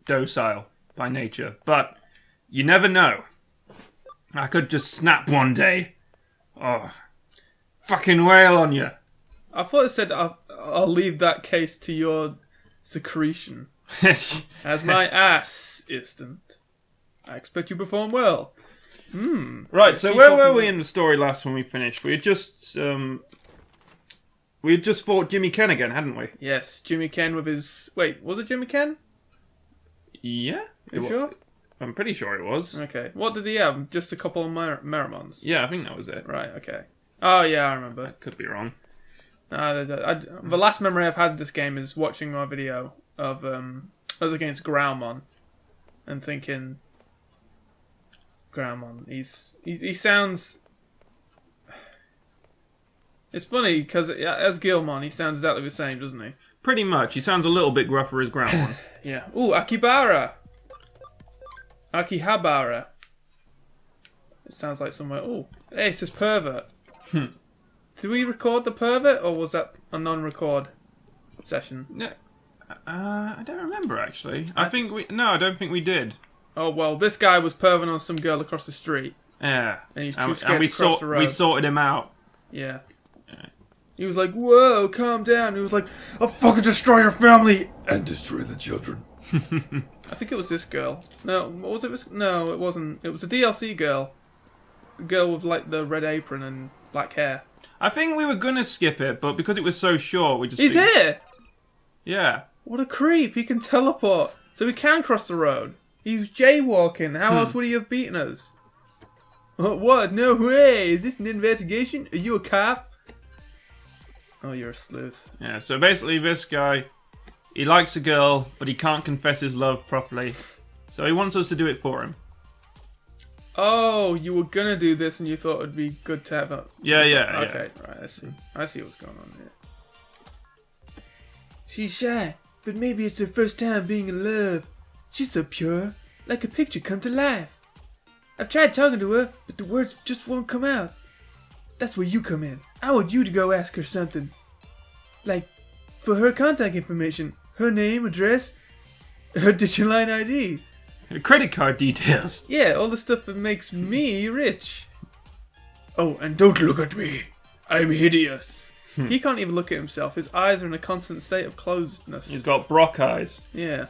docile by nature, but you never know. I could just snap one day. Oh, fucking wail on you. I thought it said I'll leave that case to your secretion. As my ass instant. I expect you perform well. Right, so where were we in the story last when we finished? We had just fought Jimmy Ken again, hadn't we? Yes, Jimmy Ken with his... Wait, was it Jimmy Ken? Yeah. You sure? I'm pretty sure it was. Okay. What did he have? Just a couple of Meramons? Yeah, I think that was it. Right, okay. Oh, yeah, I remember. I could be wrong. The last memory I've had of this game is watching my video of us against Growlmon and thinking, Growlmon, he sounds... It's funny because as Guilmon, he sounds exactly the same, doesn't he? Pretty much. He sounds a little bit gruffer as Growlmon. Yeah. Ooh, Akibara. Akihabara. It sounds like somewhere. Oh, hey, it says pervert. Did we record the pervert, or was that a non-record session? No, I don't remember actually. I don't think we did. Oh well, this guy was perving on some girl across the street. Yeah, and he's too scared to cross the road. We sorted him out. Yeah. He was like, "Whoa, calm down." He was like, "I'll fucking destroy your family and destroy the children." I think it was this girl. No, what was it? No, it wasn't. It was a DLC girl. A girl with like the red apron and black hair. I think we were gonna skip it, but because it was so short, we just... He's here! Yeah. What a creep. He can teleport. So he can cross the road. He was jaywalking. How else would he have beaten us? What? No way! Is this an investigation? Are you a cop? Oh, you're a sleuth. Yeah, so basically this guy, he likes a girl, but he can't confess his love properly. So he wants us to do it for him. Oh, you were gonna do this and you thought it'd be good to have a... Yeah. Okay, right, I see what's going on here. She's shy, but maybe it's her first time being in love. She's so pure, like a picture come to life. I've tried talking to her, but the words just won't come out. That's where you come in. I want you to go ask her something. Like, for her contact information, her name, address, her Digimon ID. Credit card details. Yeah, all the stuff that makes me rich. Oh, and don't look at me. I'm hideous. He can't even look at himself. His eyes are in a constant state of closedness. He's got Brock eyes. Yeah.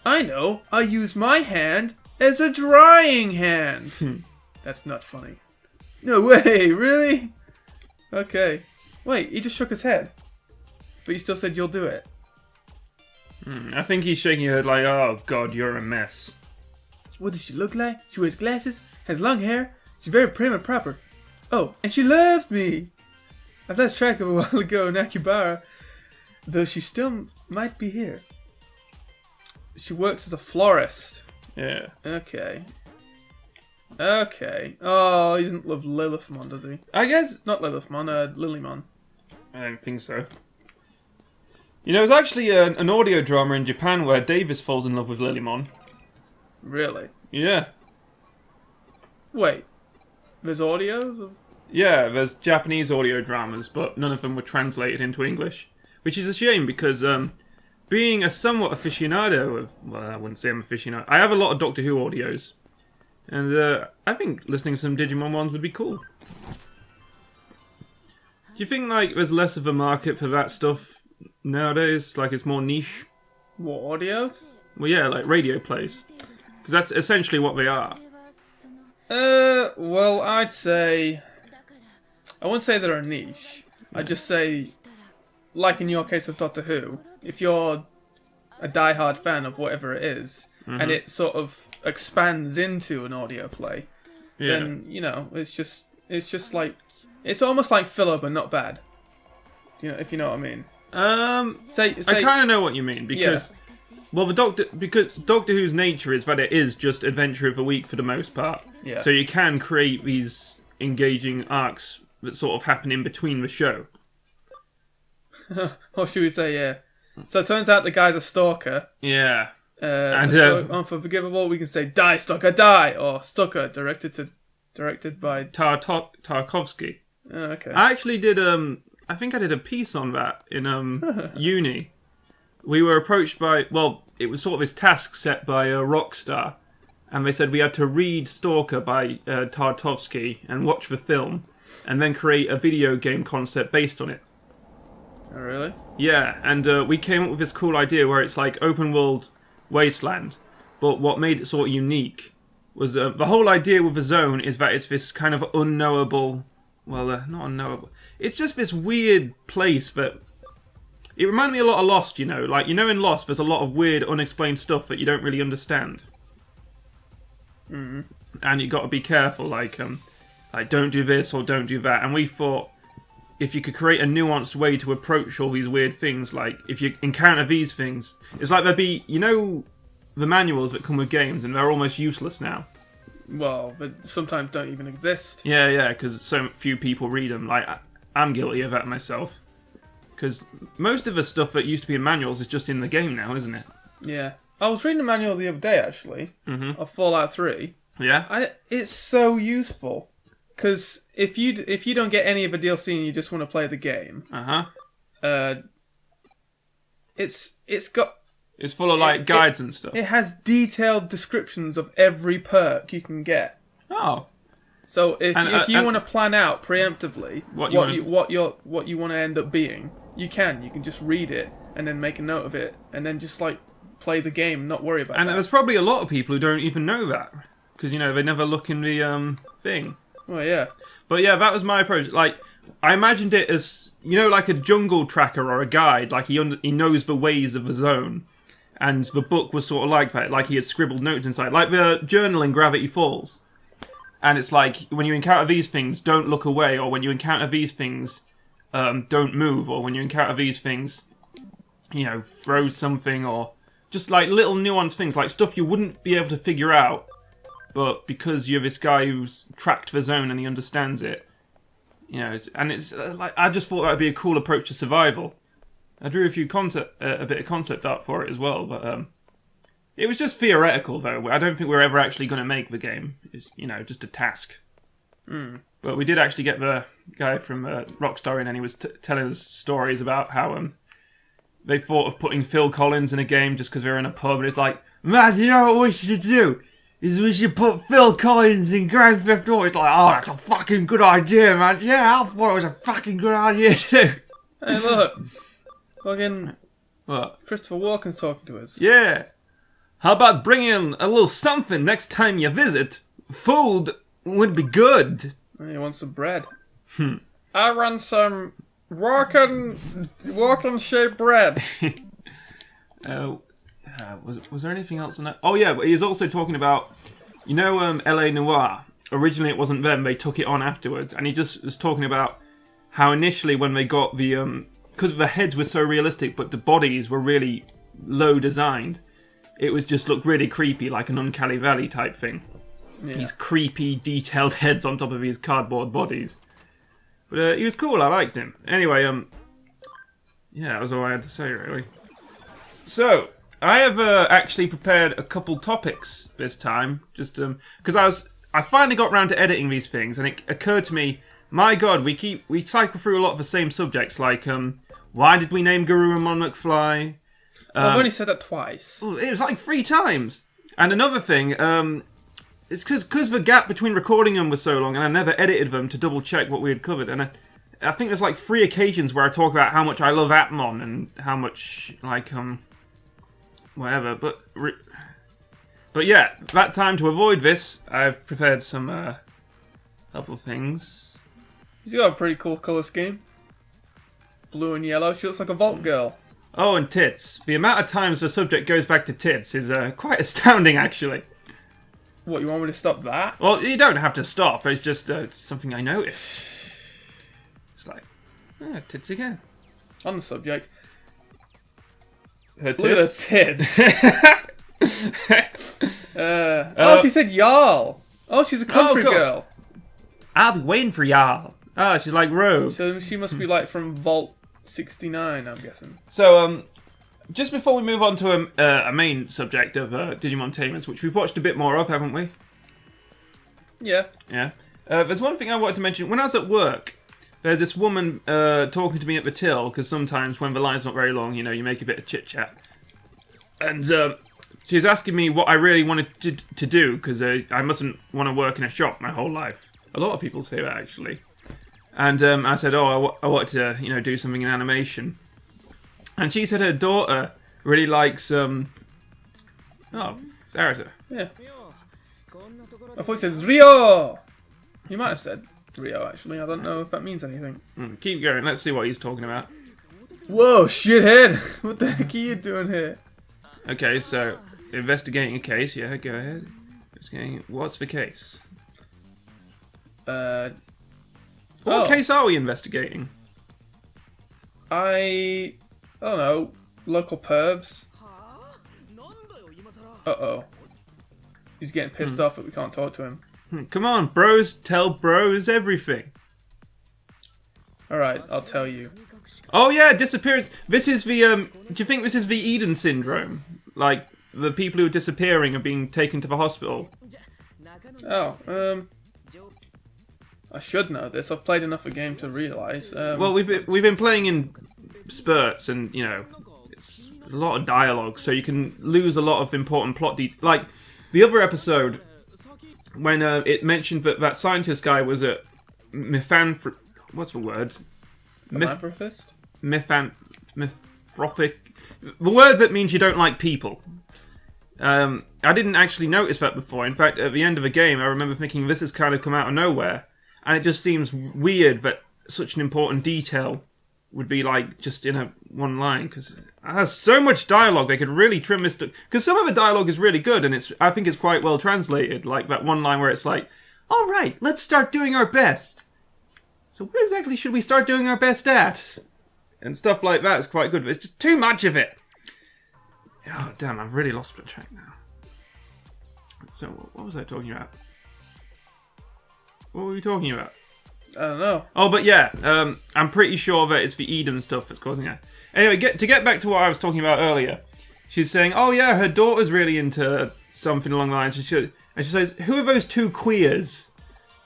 I know. I use my hand as a drying hand. That's not funny. No way, really? Okay. Wait, he just shook his head. But he still said you'll do it. I think he's shaking his head like, oh god, you're a mess. What does she look like? She wears glasses, has long hair, she's very prim and proper. Oh, and she loves me! I lost track of a while ago in Akibara, though she still might be here. She works as a florist. Yeah. Okay. Oh, he doesn't love Lilithmon, does he? I guess... Not Lilithmon, Lilymon. I don't think so. You know, there's actually an audio drama in Japan where Davis falls in love with Lilymon. Really? Yeah. Wait. There's audios? Yeah, there's Japanese audio dramas, but none of them were translated into English. Which is a shame, because being a somewhat aficionado of... Well, I wouldn't say I'm aficionado. I have a lot of Doctor Who audios. And I think listening to some Digimon ones would be cool. Do you think, like, there's less of a market for that stuff nowadays? Like, it's more niche? What, audios? Well, yeah, like radio plays. Because that's essentially what they are. Well, I'd say... I wouldn't say they're a niche. I'd just say, like in your case of Doctor Who, if you're a diehard fan of whatever it is, and it sort of expands into an audio play, then, you know, it's just like... It's almost like filler, but not bad. You know, if you know what I mean. I kind of know what you mean, because... Yeah. Well, because Doctor Who's nature is that it is just Adventure of the Week for the most part. Yeah. So you can create these engaging arcs that sort of happen in between the show. Or should we say, yeah. So it turns out the guy's a stalker. Yeah. And unforgivable, we can say Die Stalker Die, or Stalker directed by Tarkovsky. Okay. I actually did I think I did a piece on that in uni. we were approached by, well, it was sort of this task set by Rockstar, and they said we had to read Stalker by Tartovsky and watch the film, and then create a video game concept based on it. Oh, really? Yeah, and we came up with this cool idea where it's like open world wasteland, but what made it sort of unique was the whole idea with the zone is that it's this kind of unknowable, well, not unknowable, it's just this weird place that, it reminded me a lot of Lost, you know, like, you know in Lost there's a lot of weird unexplained stuff that you don't really understand. Mm. And you got to be careful, like don't do this or don't do that, and we thought, if you could create a nuanced way to approach all these weird things, like, if you encounter these things, it's like there'd be, you know, the manuals that come with games, and they're almost useless now. Well, but sometimes don't even exist. Yeah, because so few people read them. Like, I'm guilty of that myself. Because most of the stuff that used to be in manuals is just in the game now, isn't it? Yeah. I was reading the manual the other day, actually, of Fallout 3. Yeah? It's so useful. Because if you don't get any of the DLC and you just want to play the game, it's got... It's full of, like, guides and stuff. It has detailed descriptions of every perk you can get. Oh. So if you want to plan out preemptively what you want to end up being, you can just read it and then make a note of it and then just like play the game, not worry about it. And there's probably a lot of people who don't even know that because you know they never look in the thing. Well, yeah. But yeah, that was my approach. Like I imagined it as, you know, like a jungle tracker or a guide. Like he knows the ways of the zone. And the book was sort of like that. Like he had scribbled notes inside. Like the journal in Gravity Falls. And it's like, when you encounter these things, don't look away. Or when you encounter these things, don't move. Or when you encounter these things, you know, throw something. Or just like little nuanced things. Like stuff you wouldn't be able to figure out. But because you're this guy who's tracked the zone and he understands it. You know, it's like, I just thought that would be a cool approach to survival. I drew a bit of concept art for it as well, but it was just theoretical though. I don't think we're ever actually going to make the game. It's, you know, just a task. Mm. But we did actually get the guy from Rockstar in, and he was telling us stories about how they thought of putting Phil Collins in a game just because they were in a pub, and it's like, man, you know what we should do? Is we should put Phil Collins in Grand Theft Auto. It's like, oh, that's a fucking good idea, man. Yeah, I thought it was a fucking good idea too. Hey, look. Fucking What? Christopher Walken's talking to us. Yeah. How about bringing a little something next time you visit? Food would be good. He wants some bread. I run some walking shaped bread. Was there anything else on that? Oh yeah, but he was also talking about, you know, L.A. Noire. Originally it wasn't them, they took it on afterwards. And he just was talking about how initially when they got the... because the heads were so realistic, but the bodies were really low designed, it was just looked really creepy, like an Uncanny Valley type thing. Yeah. These creepy, detailed heads on top of these cardboard bodies. But he was cool, I liked him. Anyway, yeah, that was all I had to say, really. So, I have actually prepared a couple topics this time, just because I finally got round to editing these things, and it occurred to me, my God, we cycle through a lot of the same subjects, like why did we name Garurumon McFly? I've only said that twice. It was like 3 times. And another thing, it's because the gap between recording them was so long, and I never edited them to double check what we had covered. And I think there's like 3 occasions where I talk about how much I love Atmon and how much like whatever. But yeah, that time to avoid this, I've prepared some couple of things. He's got a pretty cool colour scheme. Blue and yellow. She looks like a Vault Girl. Oh, and tits. The amount of times the subject goes back to tits is quite astounding, actually. What, you want me to stop that? Well, you don't have to stop. It's just something I noticed. It's like, tits again. On the subject. Her tits? Look at her tits. She said y'all. Oh, she's a country girl. I'll be waiting for y'all. Oh, she's like Rogue. So she must be like from Vault 69, I'm guessing. So, just before we move on to a main subject of Digimon Tamers, which we've watched a bit more of, haven't we? Yeah. Yeah. There's one thing I wanted to mention. When I was at work, there's this woman talking to me at the till, because sometimes when the line's not very long, you make a bit of chit-chat. And she was asking me what I really wanted to do, because I mustn't want to work in a shop my whole life. A lot of people say that, actually. And I said, I want to, do something in animation. And she said her daughter really likes, Sarah. Yeah. I thought you said Rio! You might have said Rio, actually. I don't know if that means anything. Keep going. Let's see what he's talking about. Whoa, shithead! What the heck are you doing here? Okay, so, investigating a case. Yeah, go ahead. What's the case? What case are we investigating? I don't know. Local pervs. Uh-oh. He's getting pissed off that we can't talk to him. Come on, bros. Tell bros everything. Alright, I'll tell you. Oh yeah, disappearance. This is the, do you think this is the Eden syndrome? Like, the people who are disappearing are being taken to the hospital? Oh, I should know this. I've played enough of a game to realise. Well, we've been playing in spurts, and there's a lot of dialogue, so you can lose a lot of important plot like the other episode when it mentioned that scientist guy was a what's the word? Philanthropist? Misanthropic. The word that means you don't like people. I didn't actually notice that before. In fact, at the end of the game, I remember thinking this has kind of come out of nowhere. And it just seems weird that such an important detail would be like just in one line, because it has so much dialogue. They could really trim this, because some of the dialogue is really good, and I think it's quite well translated. Like that one line where it's like, "All right, let's start doing our best." So what exactly should we start doing our best at? And stuff like that is quite good, but it's just too much of it. Oh damn! I've really lost the track now. So what was I talking about? What were we talking about? I don't know. Oh, but yeah, I'm pretty sure that it's the Eden stuff that's causing that. Anyway, to get back to what I was talking about earlier, she's saying, oh yeah, her daughter's really into something along the lines. And she says, who are those two queers?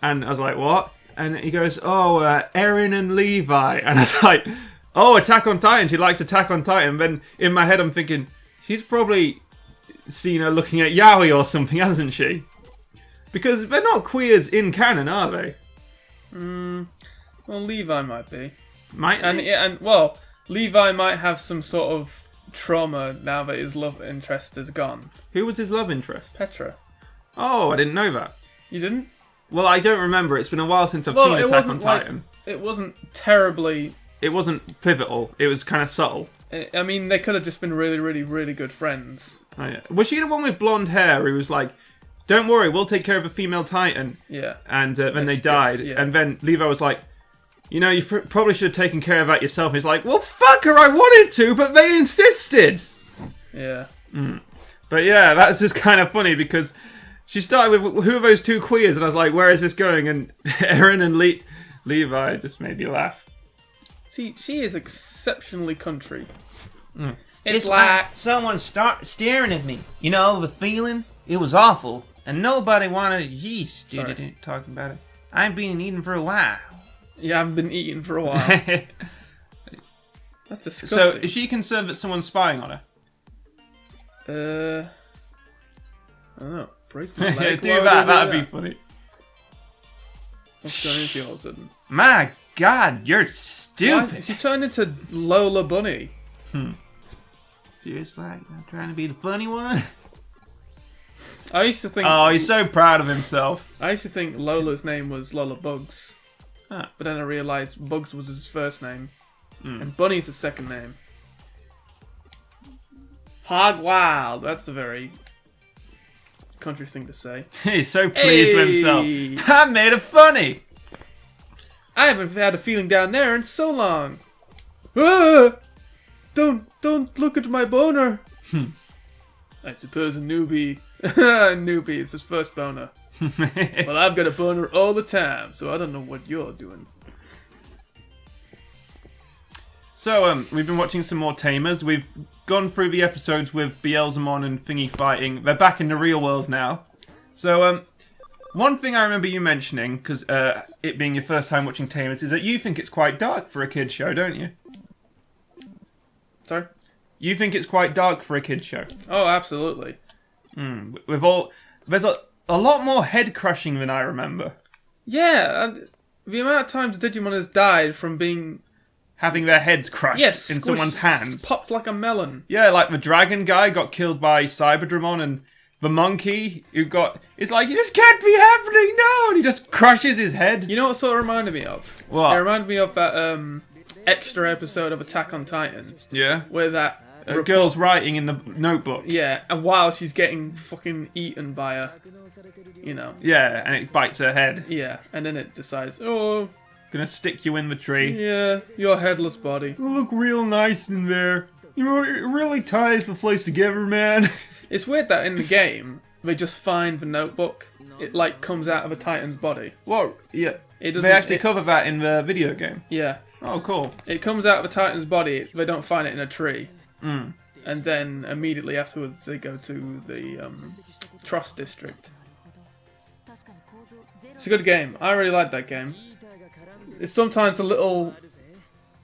And I was like, what? And he goes, oh, Eren and Levi. And I was like, oh, Attack on Titan. She likes Attack on Titan. Then in my head, I'm thinking, she's probably seen her looking at Yaoi or something, hasn't she? Because they're not queers in canon, are they? Well, Levi might be. Might they? And well, Levi might have some sort of trauma now that his love interest is gone. Who was his love interest? Petra. Oh, I didn't know that. You didn't? Well, I don't remember. It's been a while since I've seen Attack on Titan. It wasn't terribly... It wasn't pivotal. It was kind of subtle. I mean, they could have just been really, really, really good friends. Oh, yeah. Was she the one with blonde hair who was like, don't worry, we'll take care of a female Titan? Yeah. And then they died. Yeah. And then Levi was like, you probably should have taken care of that yourself. And he's like, well, fuck her, I wanted to, but they insisted. Yeah. But yeah, that's just kind of funny because she started with, who are those two queers? And I was like, where is this going? And Eren and Levi just made me laugh. See, she is exceptionally country. It's like someone staring at me. You know, the feeling? It was awful. And nobody wanted... Yeesh, dude, talking about it. I've been eating for a while. Yeah, I haven't been eating for a while. That's disgusting. So, is she concerned that someone's spying on her? I don't know. Break my leg. Do that, that'd be funny. What's going into you all of a sudden? My God, you're stupid. Why? She turned into Lola Bunny. Seriously? I'm trying to be the funny one? I used to think... Oh, he's so proud of himself. I used to think Lola's name was Lola Bugs. Huh. But then I realised Bugs was his first name. And Bunny's his second name. Hog Wild. That's a very country thing to say. He's so pleased with himself. I made it funny. I haven't had a feeling down there in so long. Ah! Don't look at my boner. I suppose a newbie is his first boner. Well, I've got a boner all the time, so I don't know what you're doing. So, we've been watching some more Tamers. We've gone through the episodes with Beelzemon and Thingy fighting. They're back in the real world now. So, One thing I remember you mentioning, because it being your first time watching Tamers, is that you think it's quite dark for a kid's show, don't you? Sorry? You think it's quite dark for a kid's show. Oh, absolutely. There's a lot more head crushing than I remember. Yeah, and the amount of times Digimon has died from being... Having their heads crushed Yes, in someone's hand. Popped like a melon. Yeah, like the dragon guy got killed by Cyberdramon, and the monkey who got... It's like, this can't be happening, no! And he just crushes his head. You know what sort of reminded me of? What? It reminded me of that extra episode of Attack on Titan. Yeah? Where that... girl's writing in the notebook. Yeah, and while she's getting fucking eaten by a... You know. Yeah, and it bites her head. Yeah, and then it decides, oh... Gonna stick you in the tree. Yeah, your headless body. You look real nice in there. You know, it really ties the place together, man. It's weird that in the game, they just find the notebook. It, like, comes out of a Titan's body. What? Yeah. It doesn't... They actually cover that in the video game. Yeah. Oh, cool. It comes out of a Titan's body, they don't find it in a tree. Mm. And then, immediately afterwards, they go to the, Trust District. It's a good game. I really like that game. It's sometimes a little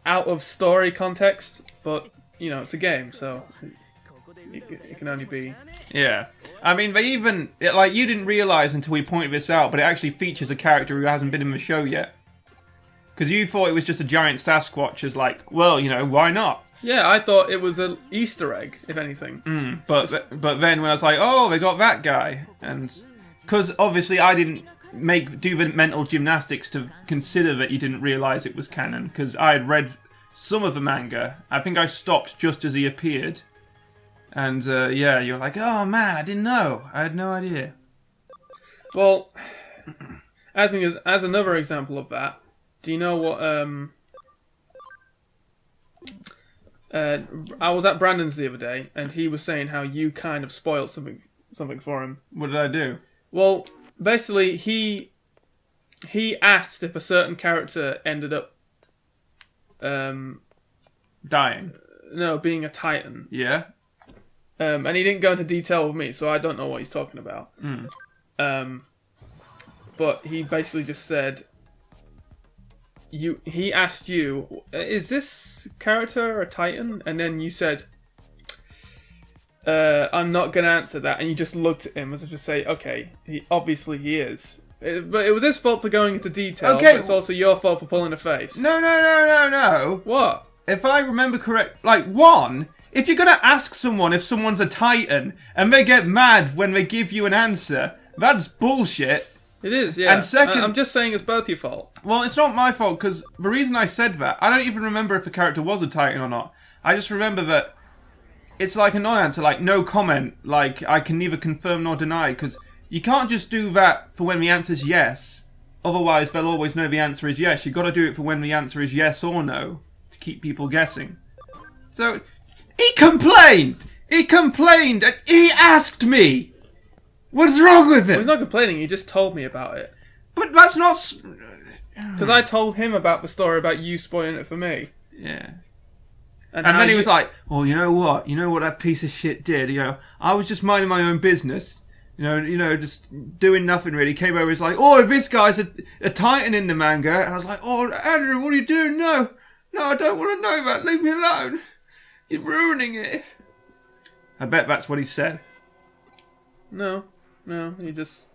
out of story context, but, you know, it's a game, so it can only be... Yeah. I mean, they even... Like, you didn't realise until we pointed this out, but it actually features a character who hasn't been in the show yet. Because you thought it was just a giant Sasquatch, as like, well, you know, why not? Yeah, I thought it was an Easter egg, if anything. But then when I was like, oh, they got that guy, and... Because, obviously, I didn't do the mental gymnastics to consider that you didn't realise it was canon, because I had read some of the manga. I think I stopped just as he appeared. And, yeah, you're like, oh, man, I didn't know. I had no idea. Well, as another example of that, do you know what, I was at Brandon's the other day, and he was saying how you kind of spoiled something for him. What did I do? Well, basically, he asked if a certain character ended up... Dying. No, being a Titan. Yeah? And he didn't go into detail with me, so I don't know what he's talking about. But he basically just said... He asked you, is this character a Titan? And then you said... I'm not going to answer that. And you just looked at him as if to say, okay, obviously he is. But it was his fault for going into detail, okay, but it's also your fault for pulling a face. No. What? If I remember correct, like, one, if you're going to ask someone if someone's a Titan, and they get mad when they give you an answer, that's bullshit. It is, yeah. And second... I'm just saying it's both your fault. Well, it's not my fault, because the reason I said that, I don't even remember if the character was a Titan or not. I just remember that it's like a non-answer, like no comment, like I can neither confirm nor deny, because you can't just do that for when the answer's yes. Otherwise, they'll always know the answer is yes. You've got to do it for when the answer is yes or no, to keep people guessing. So, he complained! And he asked me! What's wrong with Well, him? he's not complaining, he just told me about it. But that's not... Because I told him about the story about you spoiling it for me. Yeah. And then he was like, "Oh, you know what? You know what that piece of shit did? You know, I was just minding my own business. You know, just doing nothing really. Came over, he's like, oh, this guy's a Titan in the manga." And I was like, "Oh, Andrew, what are you doing? No, I don't want to know that. Leave me alone. You're ruining it." I bet that's what he said. No, he just...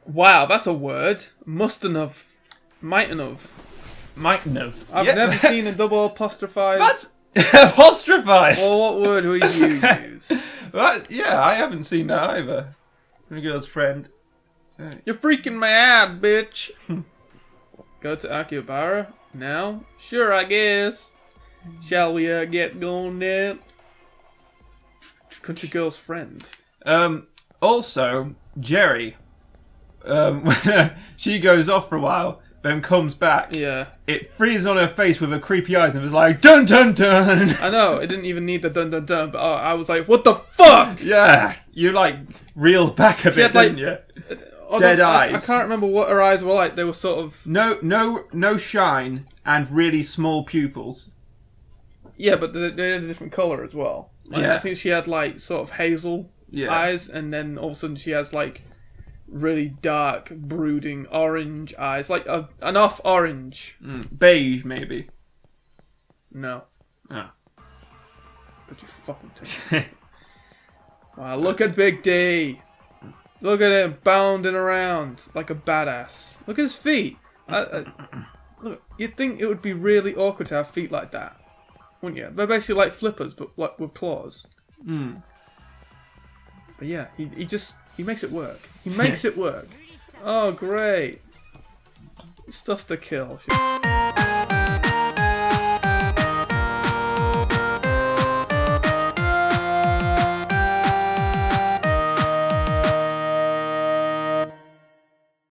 Wow, that's a word. Mightn't have. I've never seen a double apostrophized. That's apostrophized. Well, what word would you use? Yeah, I haven't seen that either. My girl's friend. You're freaking me out, bitch. Go to Akihabara now? Sure, I guess. Shall we get going then? Country girl's friend. Also, Jerry. She goes off for a while. Then comes back. Yeah. It freezes on her face with her creepy eyes and it was like, dun dun dun! I know, it didn't even need the dun dun dun, but I was like, what the fuck? Yeah, you like reeled back a bit, didn't you? Dead eyes. I can't remember what her eyes were like, they were sort of... No shine and really small pupils. Yeah, but they had a different colour as well. Like, Yeah. I think she had like sort of hazel eyes, and then all of a sudden she has like really dark, brooding orange eyes, like an off orange. Beige, maybe. No. Oh. But you fucking take. Wow, look at Big D. Look at him bounding around like a badass. Look at his feet. Look, you'd think it would be really awkward to have feet like that, wouldn't you? They're basically like flippers, but like with claws. But yeah, he makes it work. He makes it work. Oh, great. Stuff to kill.